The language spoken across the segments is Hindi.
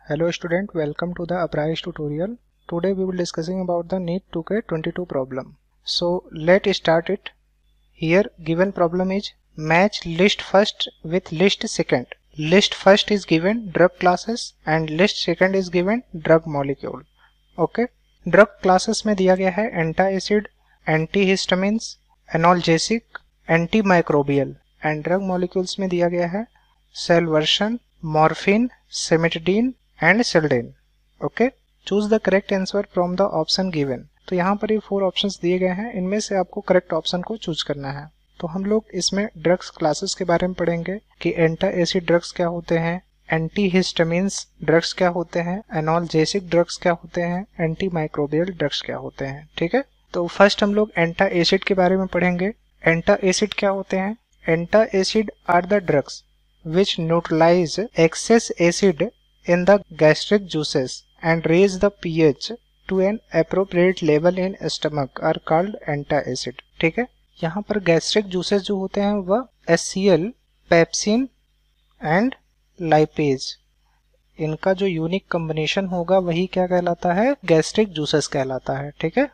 Hello student, welcome to the Uprise tutorial. Today we will discussing about the NEET 2K22 problem. So let's start it. Here given problem is match list first with list second. List first is given drug classes and list second is given drug molecule. Okay. Drug classes में दिया गया है antacid, antihistamines, analgesic, antimicrobial and drug molecules में दिया गया है salvarsan, morphine, cimetidine and Seldane. Okay, choose the correct answer from the option given. तो यहाँ पर ये 4 ऑप्शंस दिए गए हैं, इनमें से आपको करेक्ट ऑप्शन को चूज करना है. तो हम लोग इसमें ड्रग्स क्लासेस के बारे में पढ़ेंगे कि एंटाएसिड ड्रग्स क्या होते हैं, एंटीहिस्टामिन्स ड्रग्स क्या होते हैं, एनाल्जेसिक ड्रग्स क्या होते हैं, एंटीमाइक्रोबियल ड्रग्स क्या होते हैं. ठीक है, तो फर्स्ट हम लोग एंटाएसिड के बारे में पढ़ेंगे. एंटाएसिड क्या होते हैं? Antacid are the drugs which neutralize excess acid in the gastric juices and raise the pH to an appropriate level in stomach are called antacid. ठीक है, यहाँ पर गैस्ट्रिक जूसेस जो होते हैं वह HCl, पेप्सिन एंड लाइपेज, इनका जो यूनिक कॉम्बिनेशन होगा वही क्या कहलाता है? गैस्ट्रिक जूसेस कहलाता है. ठीक है,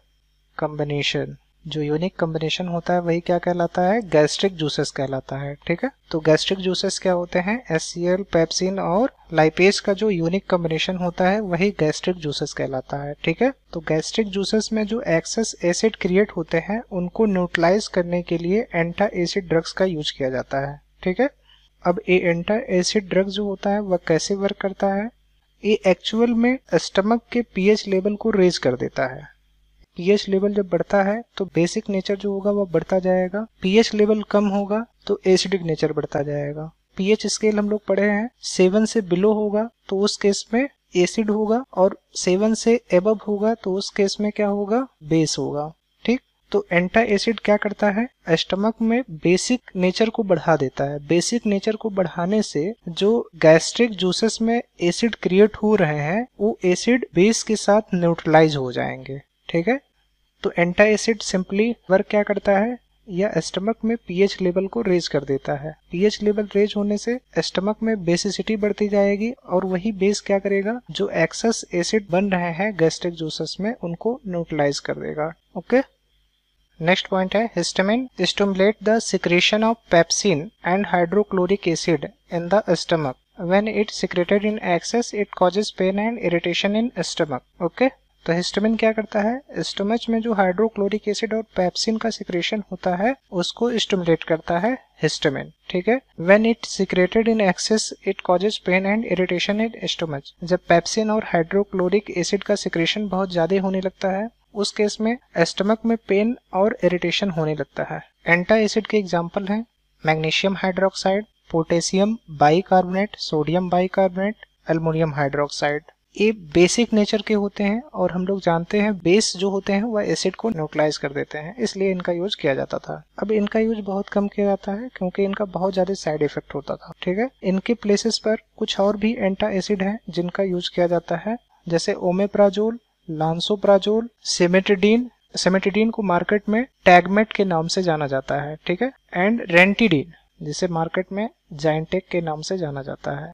कॉम्बिनेशन जो यूनिक कॉम्बिनेशन होता है वही क्या कहलाता है? गैस्ट्रिक जूसेस कहलाता है. ठीक है, तो गैस्ट्रिक जूसेस क्या होते हैं? HCl, पेप्सिन और लाइपेज का जो यूनिक कॉम्बिनेशन होता है वही गैस्ट्रिक जूसेस कहलाता है. ठीक है, तो गैस्ट्रिक जूसेस में जो एक्सेस एसिड क्रिएट होते हैं उनको न्यूट्रलाइज करने के लिए एंटाएसिड ड्रग्स का यूज किया जाता है. ठीक है, अब ये एंटाएसिड ड्रग जो होता है वह कैसे वर्क करता है? ये एक्चुअल में स्टमक के पीएच लेवल को रेज कर देता है. पीएच लेवल जब बढ़ता है तो बेसिक नेचर जो होगा वह बढ़ता जाएगा. पीएच लेवल कम होगा तो एसिडिक नेचर बढ़ता जाएगा. पीएच स्केल हम लोग पढ़े हैं, 7 से बिलो होगा तो उस केस में एसिड होगा और 7 से एबव होगा तो उस केस में क्या होगा? बेस होगा. ठीक, तो एंटाएसिड क्या करता है? स्टमक में बेसिक नेचर को बढ़ा देता है. बेसिक नेचर को बढ़ाने से जो गैस्ट्रिक जूसेस में एसिड क्रिएट हो रहे हैं वो एसिड बेस के साथ न्यूट्रलाइज हो जाएंगे. ठीक है, तो एंटाएसिड सिंपली वर्क क्या करता है? यह स्टमक में पीएच लेवल को रेज कर देता है. पीएच लेवल रेज होने से स्टमक में बेसिसिटी बढ़ती जाएगी और वही बेस क्या करेगा? जो एक्सेस एसिड बन रहे हैं गैस्ट्रिक जूसेस में उनको न्यूट्रलाइज कर देगा. ओके, नेक्स्ट पॉइंट है histamine stimulate the secretion of pepsin and hydrochloric acid in the stomach. When it secreted in excess it causes pain and irritation in stomach. Okay, तो हिस्टामिन क्या करता है? स्टमक में जो हाइड्रोक्लोरिक एसिड और पेप्सिन का सिक्रेशन होता है उसको स्टिमुलेट करता है हिस्टामिन. ठीक है, when it secreted in excess it causes pain and irritation in stomach. जब पेप्सिन और हाइड्रोक्लोरिक एसिड का सिक्रेशन बहुत ज्यादा होने लगता है उस केस में स्टमक में पेन और इरिटेशन होने लगता है. एंटाएसिड के एग्जाम्पल हैं magnesium hydroxide, potassium bicarbonate, sodium bicarbonate, aluminium hydroxide. ये बेसिक नेचर के होते हैं और हम लोग जानते हैं बेस जो होते हैं वह एसिड को न्यूट्रलाइज कर देते हैं, इसलिए इनका यूज किया जाता था. अब इनका यूज बहुत कम किया जाता है क्योंकि इनका बहुत ज्यादा साइड इफेक्ट होता था. ठीक है, इनके प्लेसेस पर कुछ और भी एंटाएसिड हैं जिनका यूज किया जाता है, जैसे ओमेप्राजोल, लांसोप्राजोल, सिमेटिडीन. सिमेटिडीन को मार्केट में टैगमेट के नाम से जाना जाता है. ठीक है, एंड रेंटिडीन जिसे मार्केट में जाइंटेक के नाम से जाना जाता है.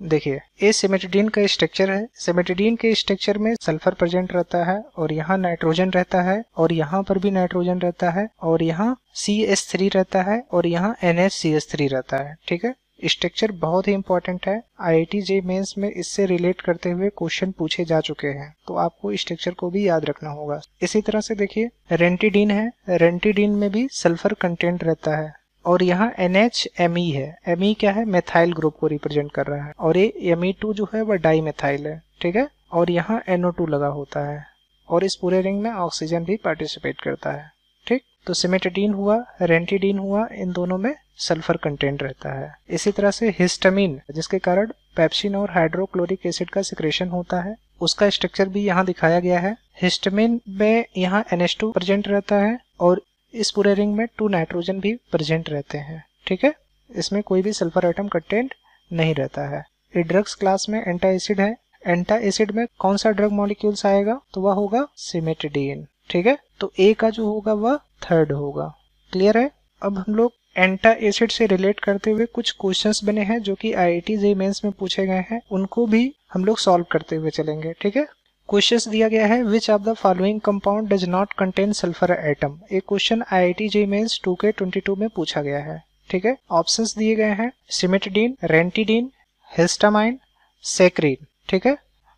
देखिए, ये सिमेटिडीन का स्ट्रक्चर है. सिमेटिडीन के स्ट्रक्चर में सल्फर प्रेजेंट रहता है और यहाँ नाइट्रोजन रहता है और यहाँ पर भी नाइट्रोजन रहता है और यहाँ CH3 रहता है और यहाँ NHCH3 रहता है. ठीक है, स्ट्रक्चर बहुत ही इंपॉर्टेंट है. IIT JEE मेंस में इससे रिलेट करते हुए क्वेश्चन पूछे जा चुके हैं, तो आपको स्ट्रक्चर को भी याद रखना होगा. इसी तरह से देखिए रेंटिडीन है. रेंटिडीन में भी सल्फर कंटेंट रहता है और यहाँ NHMe है. Me क्या है? मेथाइल ग्रुप को रिप्रेजेंट कर रहा है और ये Me2 जो है वह डाई मेथाइल है. ठीक है, और यहाँ NO2 लगा होता है और इस पूरे रिंग में ऑक्सीजन भी पार्टिसिपेट करता है. ठीक, तो सिमेटिडीन हुआ, रेंटिडीन हुआ, इन दोनों में सल्फर कंटेंट रहता है. इसी तरह से हिस्टामिन जिसके कारण पेप्सिन और हाइड्रोक्लोरिक एसिड का सिक्रेशन होता है, उसका स्ट्रक्चर भी यहाँ दिखाया गया है. हिस्टामिन में यहाँ NH2 प्रेजेंट रहता है और इस पूरे रिंग में 2 नाइट्रोजन भी प्रेजेंट रहते हैं. ठीक है, इसमें कोई भी सल्फर आइटम कंटेंट नहीं रहता है. ये ड्रग्स क्लास में एंटाएसिड है. एंटाएसिड में कौन सा ड्रग मॉलिक्यूल्स आएगा? तो वह होगा सिमेटिडीन. ठीक है, तो ए का जो होगा वह 3rd होगा. क्लियर है? अब हम लोग एंटाएसिड से रिलेट करते हुए कुछ क्वेश्चंस बने हैं जो कि IIT JEE मेंस में पूछे गए हैं, उनको भी हम लोग सॉल्व करते हुए चलेंगे, ठीक है। क्वेश्चन दिया गया है which of the following compound does not contain sulphur atom. एक question IIT JEE mains 2K22 में पूछा गया है, ठीक है। ऑप्शंस दिए गए हैं सिमेटिडीन, रेंटिडीन, हिस्टामाइन, सेक्रीन, ठीक है।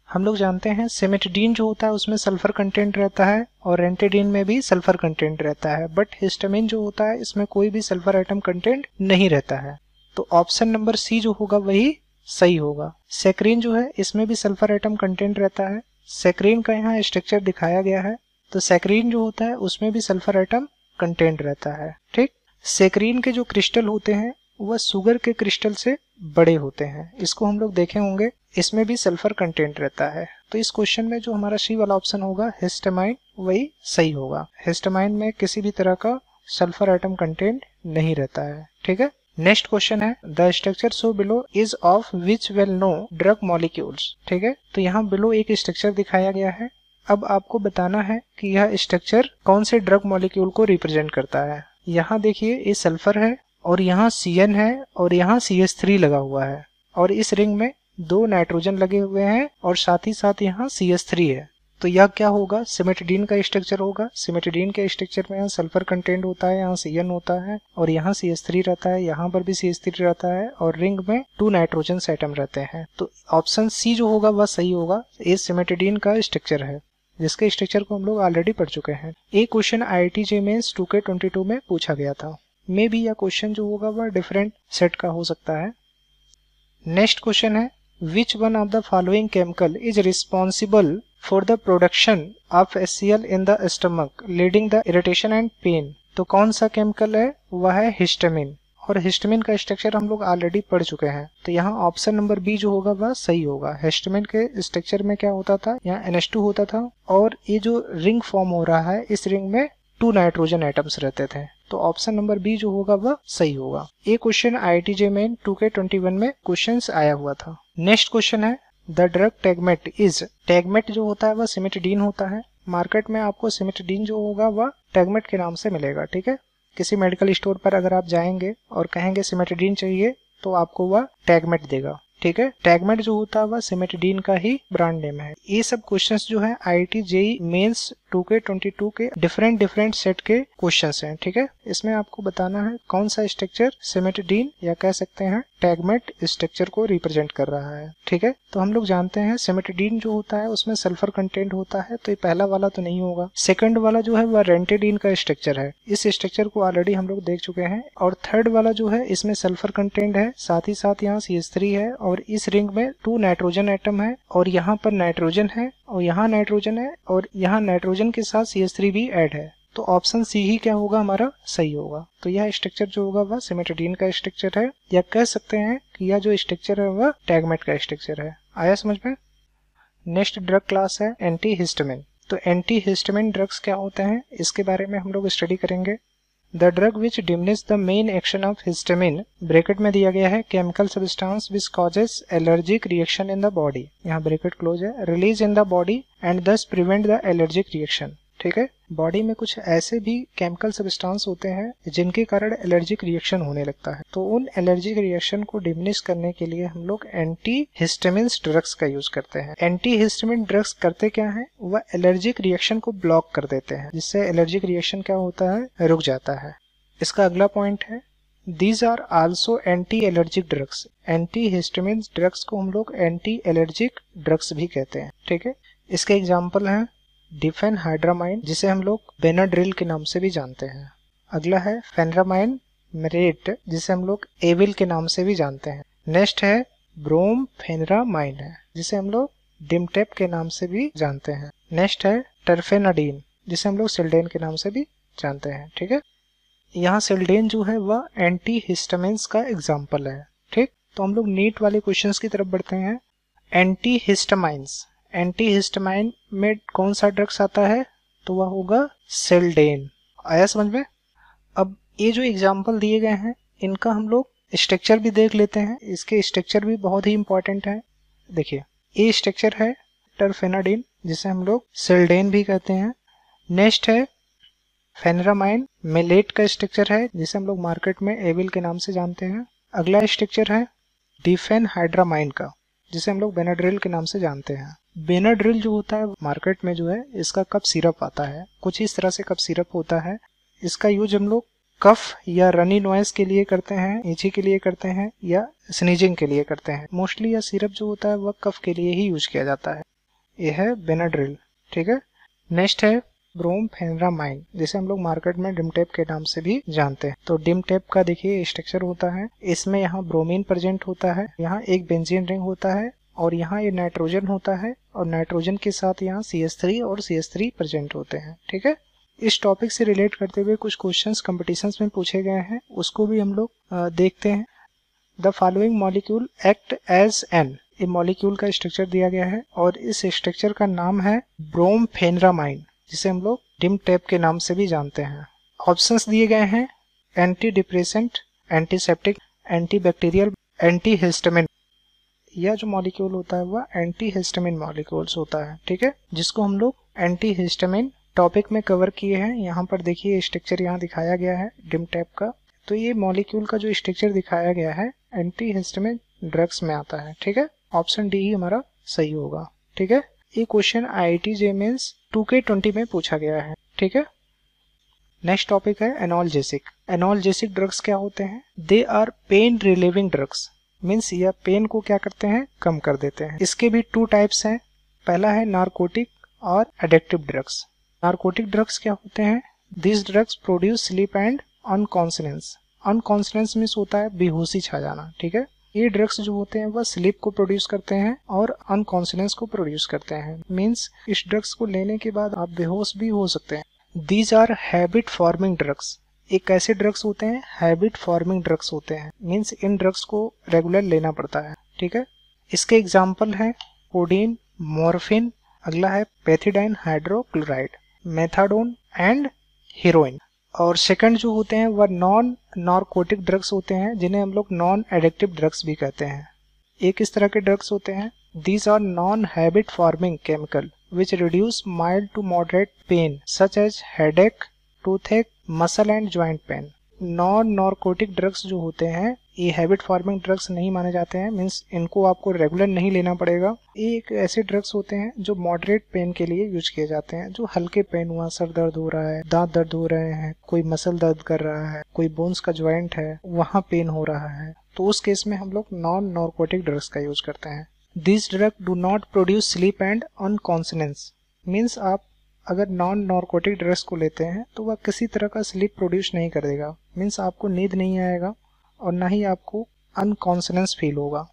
हम लोग जानते हैं सिमेटिडीन जो होता है उसमें सल्फर कंटेंट रहता है और रेंटिडीन में भी सल्फर कंटेंट रहता है, बट हिस्टामिन जो होता है इसमें कोई भी सल्फर एटम कंटेंट नहीं रहता है। तो ऑप्शन नंबर सी जो होगा वही सही होगा। सेक्रीन जो है इसमें भी सल्फर एटम कंटेंट रहता है। सेक्रीन का यहाँ स्ट्रक्चर दिखाया गया है, तो सेक्रीन जो होता है उसमें भी सल्फर एटम कंटेंट रहता है, ठीक। सेक्रीन के जो क्रिस्टल होते हैं वह शुगर के क्रिस्टल से बड़े होते हैं, इसको हम लोग देखे होंगे, इसमें भी सल्फर कंटेंट रहता है। तो इस क्वेश्चन में जो हमारा सी वाला ऑप्शन होगा हिस्टामाइन वही सही होगा। हिस्टामाइन में किसी भी तरह का सल्फर एटम कंटेंट नहीं रहता है, ठीक है। नेक्स्ट क्वेश्चन है the structure so below is of which well known drug molecules, ठीक है। तो यहाँ बिलो एक स्ट्रक्चर दिखाया गया है। अब आपको बताना है कि यह स्ट्रक्चर कौन से ड्रग मॉलिक्यूल को रिप्रेजेंट करता है। यहाँ देखिए ये सल्फर है और यहाँ CN है और यहाँ CH3 लगा हुआ है और इस रिंग में 2 नाइट्रोजन लगे हुए हैं और साथ ही साथ यहाँ CH3 है। तो यह क्या होगा, सिमेटिडीन का स्ट्रक्चर होगा। सिमेटिडीन के स्ट्रक्चर में यहाँ सल्फर कंटेंट होता है, यहाँ CN होता है और यहाँ CH3 रहता है, यहाँ पर भी CH3 रहता है और रिंग में 2 नाइट्रोजन एटम रहते हैं। तो ऑप्शन सी जो होगा वह सही होगा। ये सिमेटिडीन का स्ट्रक्चर है जिसके स्ट्रक्चर को हम लोग ऑलरेडी पढ़ चुके हैं। एक question IIT JEE mains 2K22 में पूछा गया था। मे बी यह क्वेश्चन जो होगा वह डिफरेंट सेट का हो सकता है। नेक्स्ट क्वेश्चन है which one of the following chemical is responsible for the production of HCl in the stomach leading the irritation and pain। तो कौन सा केमिकल है, वह है हिस्टामिन और हिस्टामिन का स्ट्रक्चर हम लोग ऑलरेडी पढ़ चुके हैं। तो यहाँ ऑप्शन नंबर बी जो होगा वह सही होगा। हिस्टामिन के स्ट्रक्चर में क्या होता था, यहाँ NH2 होता था और ये जो रिंग फॉर्म हो रहा है इस रिंग में 2 नाइट्रोजन एटम्स रहते थे। तो ऑप्शन नंबर बी जो होगा वह सही होगा। ये question IIT JEE main 2K21 में क्वेश्चन आया हुआ था। नेक्स्ट क्वेश्चन है द ड्रग टैगमेट इज। टैगमेट जो होता है वह सिमेटिडीन होता है। मार्केट में आपको सिमेटिडीन जो होगा वह टैगमेट के नाम से मिलेगा, ठीक है। किसी मेडिकल स्टोर पर अगर आप जाएंगे और कहेंगे सिमेटिडीन चाहिए तो आपको वह टैगमेट देगा, ठीक है। टैगमेट जो होता है वह सिमेटिडीन का ही ब्रांड नेम है। ये सब क्वेश्चंस जो है IIT JEE मेंस 2K22 के डिफरेंट सेट के क्वेश्चंस हैं, ठीक है। इसमें आपको बताना है कौन सा स्ट्रक्चर सिमेटिडीन या कह सकते हैं टैगमेट स्ट्रक्चर को रिप्रेजेंट कर रहा है, ठीक है। तो हम लोग जानते हैं सिमेटिडीन जो होता है उसमें सल्फर कंटेंट होता है, तो ये पहला वाला तो नहीं होगा। सेकंड वाला जो है वह रेंटिडीन का स्ट्रक्चर है, इस स्ट्रक्चर को ऑलरेडी हम लोग देख चुके हैं। और थर्ड वाला जो है इसमें सल्फर कंटेंट है, साथ ही साथ यहाँ CH3 है और इस रिंग में 2 नाइट्रोजन एटम है और यहाँ पर नाइट्रोजन है और यहाँ नाइट्रोजन है और यहाँ नाइट्रोजन के साथ CH3 भी ऐड है। तो ऑप्शन सी ही क्या होगा, हमारा सही होगा। तो यह स्ट्रक्चर जो होगा वह सिमेटिडीन का स्ट्रक्चर है, या कह सकते हैं कि यह जो स्ट्रक्चर है वह टैगमेट का स्ट्रक्चर है। आया समझ में। नेक्स्ट ड्रग क्लास है एंटी हिस्टामिन। तो एंटी हिस्टामिन ड्रग्स क्या होते हैं इसके बारे में हम लोग स्टडी करेंगे। The drug which diminish the main action of histamine, bracket में दिया गया है chemical substance which causes allergic reaction in the body, यहाँ ब्रैकेट क्लोज है, release in the body and दस प्रिवेंट द एलर्जिक रिएक्शन, ठीक है। बॉडी में कुछ ऐसे भी केमिकल सब्सटेंस होते हैं जिनके कारण एलर्जिक रिएक्शन होने लगता है, तो उन एलर्जिक रिएक्शन को डिमिनिश करने के लिए हम लोग एंटी हिस्टामिन ड्रग्स का यूज करते हैं। एंटी हिस्टामिन ड्रग्स करते क्या है, वह एलर्जिक रिएक्शन को ब्लॉक कर देते हैं, जिससे एलर्जिक रिएक्शन क्या होता है, रुक जाता है। इसका अगला पॉइंट है these are also anti allergic drugs. Anti histamine drugs को हम लोग एंटी एलर्जिक ड्रग्स भी कहते हैं, ठीक है। इसके एग्जाम्पल हैं डिफेनहाइड्रामाइन, जिसे हम लोग बेनाड्रिल के नाम से भी जानते हैं। अगला है फेनरामाइन मेरेट, जिसे हम लोग एविल के नाम से भी जानते हैं। नेक्स्ट है ब्रोमफेनरामाइन है, जिसे हम लोग डिमटेप के नाम से भी जानते हैं। नेक्स्ट है टर्फेनाडीन, जिसे हम लोग सिल्डेन के नाम से भी जानते हैं, ठीक है। यहाँ सिल्डेन जो है वह एंटी हिस्टामिन्स का एग्जाम्पल है, ठीक। तो हम लोग नीट वाले क्वेश्चंस की तरफ बढ़ते हैं। एंटी हिस्टामाइंस, एंटी हिस्टामाइन में कौन सा ड्रग्स आता है, तो वह होगा सिल्डेन। आया समझ में। अब ये जो एग्जाम्पल दिए गए हैं इनका हम लोग स्ट्रक्चर भी देख लेते हैं। इसके स्ट्रक्चर भी बहुत ही इंपॉर्टेंट है। देखिए ये स्ट्रक्चर है टर्फेनाडीन, जिसे हम लोग सिल्डेन भी कहते हैं। नेक्स्ट है फेनरामाइन मेलेट का स्ट्रक्चर है, जिसे हम लोग मार्केट में एविल के नाम से जानते हैं। अगला स्ट्रक्चर है डिफेनहाइड्रामाइन का, जिसे हम लोग बेनाड्रिल के नाम से जानते हैं। बेनाड्रिल जो होता है मार्केट में जो है इसका कफ सिरप आता है, कुछ इस तरह से कफ सिरप होता है। इसका यूज हम लोग कफ या रनी नॉइज के लिए करते हैं, इची के लिए करते हैं या स्नीजिंग के लिए करते हैं। मोस्टली यह सिरप जो होता है वह कफ के लिए ही यूज किया जाता है। यह है बेनाड्रिल, ठीक है। नेक्स्ट है ब्रोमफेनरामाइन, जिसे हम लोग मार्केट में डिमटेप के नाम से भी जानते हैं। तो डिमटेप का देखिए स्ट्रक्चर होता है, इसमें यहाँ ब्रोमीन प्रेजेंट होता है, यहाँ एक बेंजीन रिंग होता है और यहाँ ये नाइट्रोजन होता है और नाइट्रोजन के साथ यहाँ CH3 और CH3 प्रेजेंट होते हैं, ठीक है। इस टॉपिक से रिलेट करते हुए कुछ क्वेश्चंस कॉम्पिटिशन्स में पूछे गए हैं, उसको भी हम लोग देखते हैं। The following molecule act as an, ये मॉलिक्यूल का स्ट्रक्चर दिया गया है और इस स्ट्रक्चर का नाम है ब्रोमफेनरामाइन, जिसे हम लोग डिमटेप के नाम से भी जानते हैं। ऑप्शंस दिए गए हैं anti depressant, antiseptic, antibacterial, antihistamine. यह जो मॉलिक्यूल होता है वह एंटीहिस्टामिन मॉलिक्यूल्स होता है, ठीक है, जिसको हम लोग एंटीहिस्टामिन टॉपिक में कवर किए हैं। यहाँ पर देखिए स्ट्रक्चर यहाँ दिखाया गया है डिमटेप का। तो ये मॉलिक्यूल का जो स्ट्रक्चर दिखाया गया है एंटीहिस्टामिन ड्रग्स में आता है, ठीक है। ऑप्शन डी ही हमारा सही होगा, ठीक है। ये question IIT JEE mains 2K20 में पूछा गया है, ठीक है। नेक्स्ट टॉपिक है एनाल्जेसिक। एनाल्जेसिक ड्रग्स क्या होते हैं? They are pain relieving drugs, means यह पेन को क्या करते हैं, कम कर देते हैं। इसके भी 2 टाइप्स हैं। पहला है नारकोटिक और एडिक्टिव ड्रग्स। नारकोटिक ड्रग्स क्या होते हैं? This drugs produce sleep and unconscious. Unconscious means होता है बेहोशी छा जाना, ठीक है। ये ड्रग्स जो होते हैं वह स्लीप को प्रोड्यूस करते हैं और अनकॉन्शियस को प्रोड्यूस करते हैं, मीन्स इस ड्रग्स को लेने के बाद आप बेहोश भी हो सकते हैं। These are habit forming drugs. एक ऐसे ड्रग्स होते हैं हैबिट फॉर्मिंग ड्रग्स होते हैं, मीन्स इन ड्रग्स को रेगुलर लेना पड़ता है, ठीक है। इसके एग्जाम्पल हैं कोडीन, मॉर्फिन, अगला है पैथिडाइन हाइड्रोक्लोराइड, मेथाडोन एंड हीरोइन। और सेकंड जो होते हैं वह नॉन नारकोटिक ड्रग्स होते हैं, जिन्हें हम लोग नॉन एडिक्टिव ड्रग्स भी कहते हैं। एक इस तरह के ड्रग्स होते हैं these are non habit forming chemical which reduce mild to moderate pain such as headache, toothache, muscle and joint pain. Non narcotic drugs जो होते हैं ये हैबिट फॉर्मिंग ड्रग्स नहीं माने जाते हैं, मीन्स इनको आपको रेगुलर नहीं लेना पड़ेगा। ये एक ऐसे ड्रग्स होते हैं जो मॉडरेट पेन के लिए यूज किए जाते हैं। जो हल्के पेन हुआ, सर दर्द हो रहा है, दांत दर्द हो रहे हैं, कोई मसल दर्द कर रहा है, कोई बोन्स का ज्वाइंट है वहाँ पेन हो रहा है, तो उस केस में हम लोग नॉन नारकोटिक ड्रग्स का यूज करते हैं। This drug do not produce sleep and unconscious, means आप अगर नॉन नारकोटिक ड्रग्स को लेते हैं तो वह किसी तरह का स्लीप प्रोड्यूस नहीं करेगा, मीन्स आपको नींद नहीं आएगा और ना ही आपको अनकॉन्शियस फील होगा,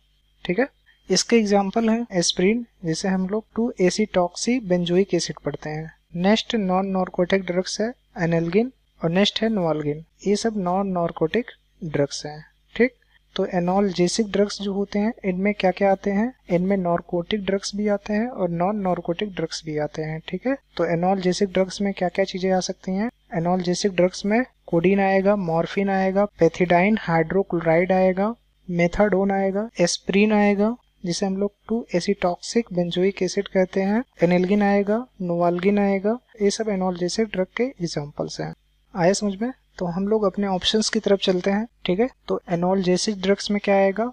ठीक है। इसके एग्जाम्पल हैं एस्प्रिन, जिसे हम लोग 2-एसीटॉक्सी बेंजोइक एसिड पढ़ते हैं। नेक्स्ट नॉन नारकोटिक ड्रग्स है एनाल्गिन और नेक्स्ट है नोवाल्गिन। ये सब नॉन नारकोटिक ड्रग्स हैं, ठीक। तो एनाल्जेसिक ड्रग्स जो होते हैं इनमें क्या क्या आते हैं? इनमें नारकोटिक ड्रग्स भी आते हैं और नॉन नारकोटिक ड्रग्स भी आते हैं, ठीक है। तो एनाल्जेसिक ड्रग्स में क्या क्या चीजें आ सकती हैं? एनाल्जेसिक ड्रग्स में कोडीन आएगा, मॉर्फिन आएगा, पैथिडाइन हाइड्रोक्लोराइड आएगा, मेथाडोन आएगा, एस्प्रिन आएगा जिसे हम लोग 2-एसीटॉक्सिक बेंजोइक एसिड कहते हैं, एनाल्गिन आएगा, नोवाल्गिन आएगा। ये सब एनाल्जेसिक ड्रग के एग्जांपल्स हैं। आया समझ में? तो हम लोग अपने ऑप्शंस की तरफ चलते हैं, ठीक है। तो एनाल्जेसिक ड्रग्स में क्या आएगा?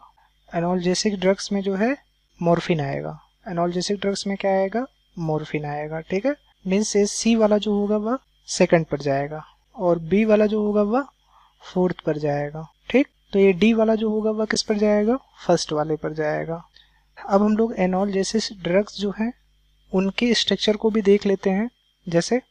एनाल्जेसिक ड्रग्स में जो है मॉर्फिन आएगा। एनाल्जेसिक ड्रग्स में क्या आएगा? मॉर्फिन आएगा, ठीक है। मीन्स सी वाला जो होगा वह सेकंड पर जाएगा और बी वाला जो होगा वह फोर्थ पर जाएगा, ठीक। तो ये डी वाला जो होगा वह किस पर जाएगा? फर्स्ट वाले पर जाएगा। अब हम लोग एनाल्जेसिक ड्रग्स जो हैं उनके स्ट्रक्चर को भी देख लेते हैं। जैसे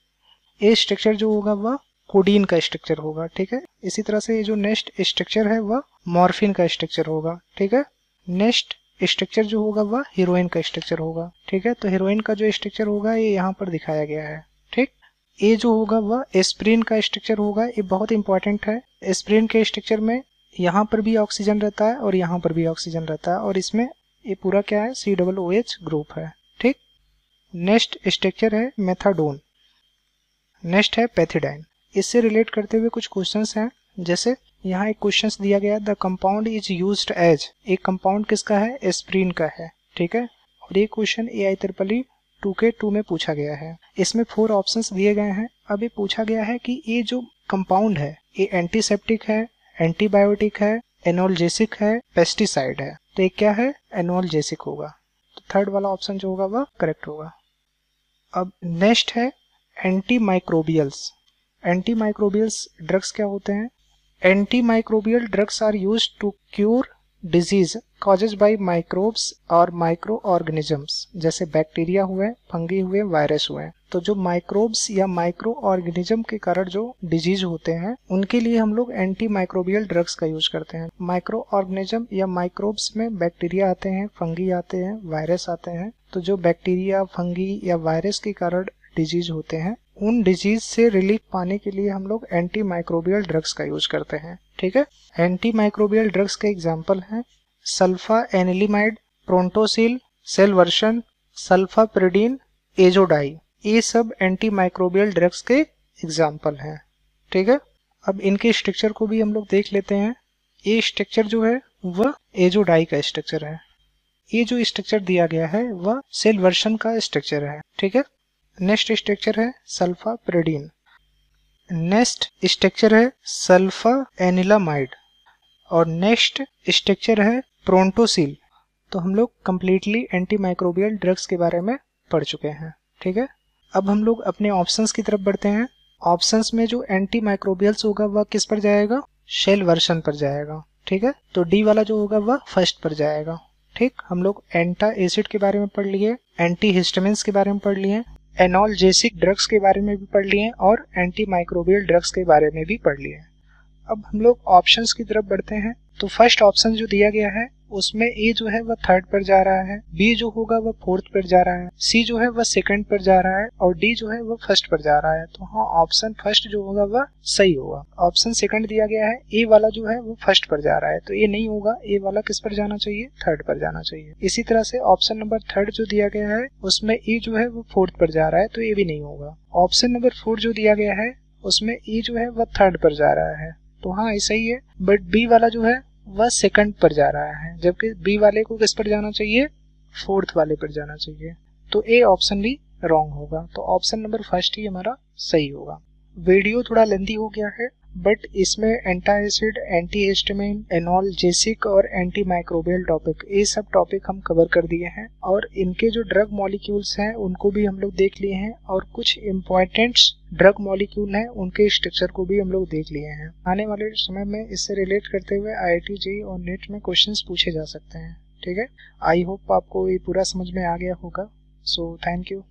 ए स्ट्रक्चर जो होगा वह कोडीन का स्ट्रक्चर होगा, ठीक है। इसी तरह से ये जो नेक्स्ट स्ट्रक्चर है वह मॉर्फिन का स्ट्रक्चर होगा, ठीक है। नेक्स्ट स्ट्रक्चर जो होगा वह हीरोइन का स्ट्रक्चर होगा, ठीक है। तो हीरोइन का जो स्ट्रक्चर होगा ये यहाँ पर दिखाया गया है, ठीक। ये जो होगा वह एस्प्रिन का स्ट्रक्चर होगा। ये बहुत इंपॉर्टेंट है। एस्प्रिन के स्ट्रक्चर में यहाँ पर भी ऑक्सीजन रहता है और यहाँ पर भी ऑक्सीजन रहता है और इसमें ये पूरा क्या है? COOH ग्रुप है, ठीक। नेक्स्ट स्ट्रक्चर है मेथाडोन। नेक्स्ट है पैथिडाइन। इससे रिलेट करते हुए कुछ क्वेश्चंस हैं। जैसे यहाँ एक क्वेश्चन दिया गया, the compound is used as. एक कंपाउंड किसका है? एस्प्रिन का है, ठीक है। और ये क्वेश्चन AIEEE 2K2 में पूछा गया है। इसमें 4 ऑप्शंस दिए गए हैं। अब ये पूछा गया है कि ये जो कंपाउंड है ये एंटीसेप्टिक है, एंटीबायोटिक है, एनोल्जेसिक है, पेस्टिसाइड है। तो ये क्या है? एनोल्जेसिक होगा। तो थर्ड वाला ऑप्शन जो होगा वह करेक्ट होगा। अब नेक्स्ट है anti microbials. Anti microbials drugs क्या होते हैं? Anti microbial drugs are used to cure disease causes by microbes और माइक्रो ऑर्गेनिजम्स, जैसे बैक्टीरिया हुए, फंगी हुए, वायरस हुए। तो जो माइक्रोब्स या माइक्रो ऑर्गेनिज्म के कारण जो डिजीज होते हैं उनके लिए हम लोग एंटी माइक्रोबियल ड्रग्स का यूज करते हैं। माइक्रो ऑर्गेनिज्म या माइक्रोब्स में बैक्टीरिया आते हैं, फंगी आते हैं, वायरस आते हैं। तो जो बैक्टीरिया, फंगी या वायरस के कारण डिजीज होते हैं उन डिजीज से रिलीफ पाने के लिए हम लोग एंटी माइक्रोबियल ड्रग्स का यूज करते हैं। ठीक है। एंटी माइक्रोबियल ड्रग्स के एग्जांपल हैं सल्फा एनिलिमाइड, प्रोंटोसिल, सेलवर्शन, सल्फाप्रिडीन, एजोडाई। ये सब एंटी माइक्रोबियल ड्रग्स के एग्जांपल हैं। ठीक है। अब इनके स्ट्रक्चर को भी हम लोग देख लेते हैं। ये स्ट्रक्चर जो है वह एजोडाई का स्ट्रक्चर है। ये जो स्ट्रक्चर दिया गया है वह सेलवर्शन का स्ट्रक्चर है। ठीक है। नेक्स्ट स्ट्रक्चर है सल्फाप्रिडीन। नेक्स्ट स्ट्रक्चर है सल्फा एनिलामाइड और नेक्स्ट स्ट्रक्चर है प्रोंटोसिल। तो हम लोग कंप्लीटली एंटी माइक्रोबियल ड्रग्स के बारे में पढ़ चुके हैं। ठीक है। अब हम लोग अपने ऑप्शंस की तरफ बढ़ते हैं। ऑप्शंस में जो एंटी माइक्रोबियल्स होगा वह किस पर जाएगा? सेलवर्शन पर जाएगा। ठीक है। तो डी वाला जो होगा वह फर्स्ट पर जाएगा। ठीक। हम लोग एंटा एसिड के बारे में पढ़ लिए, एंटी हिस्टामिन्स के बारे में पढ़ लिए, एनोल्जेसिक ड्रग्स के बारे में भी पढ़ लिए और एंटी माइक्रोबियल ड्रग्स के बारे में भी पढ़ लिए। अब हम लोग ऑप्शंस की तरफ बढ़ते हैं। तो फर्स्ट ऑप्शन जो दिया गया है उसमें ए जो है वह थर्ड पर जा रहा है, बी जो होगा वह फोर्थ पर जा रहा है, सी जो है वह सेकंड पर जा रहा है और डी जो है वह फर्स्ट पर जा रहा है। तो हाँ, ऑप्शन फर्स्ट जो होगा वह सही होगा। ऑप्शन सेकंड दिया गया है ए वाला जो है वो फर्स्ट पर जा रहा है, तो ये नहीं होगा। ए वाला किस पर जाना चाहिए? थर्ड पर जाना चाहिए। इसी तरह से ऑप्शन नंबर थर्ड जो दिया गया है उसमें ए जो है वो फोर्थ पर जा रहा है, तो ये भी नहीं होगा। ऑप्शन नंबर 4 जो दिया गया है उसमें ए जो है वह थर्ड पर जा रहा है, तो हाँ ये सही है। बट बी वाला जो है वह सेकंड पर जा रहा है, जबकि बी वाले को किस पर जाना चाहिए? फोर्थ वाले पर जाना चाहिए। तो ए ऑप्शन भी रॉन्ग होगा। तो ऑप्शन नंबर फर्स्ट ही हमारा सही होगा। वीडियो थोड़ा लेंथी हो गया है बट इसमें एंटा एसिड, एंटी हिस्टामिन, एनोल्जेसिक और एंटी माइक्रोबियल टॉपिक, ये सब टॉपिक हम कवर कर दिए हैं और इनके जो ड्रग मॉलिक्यूल्स हैं उनको भी हम लोग देख लिए हैं और कुछ इम्पोर्टेंट ड्रग मॉलिक्यूल हैं उनके स्ट्रक्चर को भी हम लोग देख लिए हैं। आने वाले समय में इससे रिलेट करते हुए IIT JEE और नेट में क्वेश्चंस पूछे जा सकते हैं। ठीक है। आई होप आपको ये पूरा समझ में आ गया होगा। So thank you.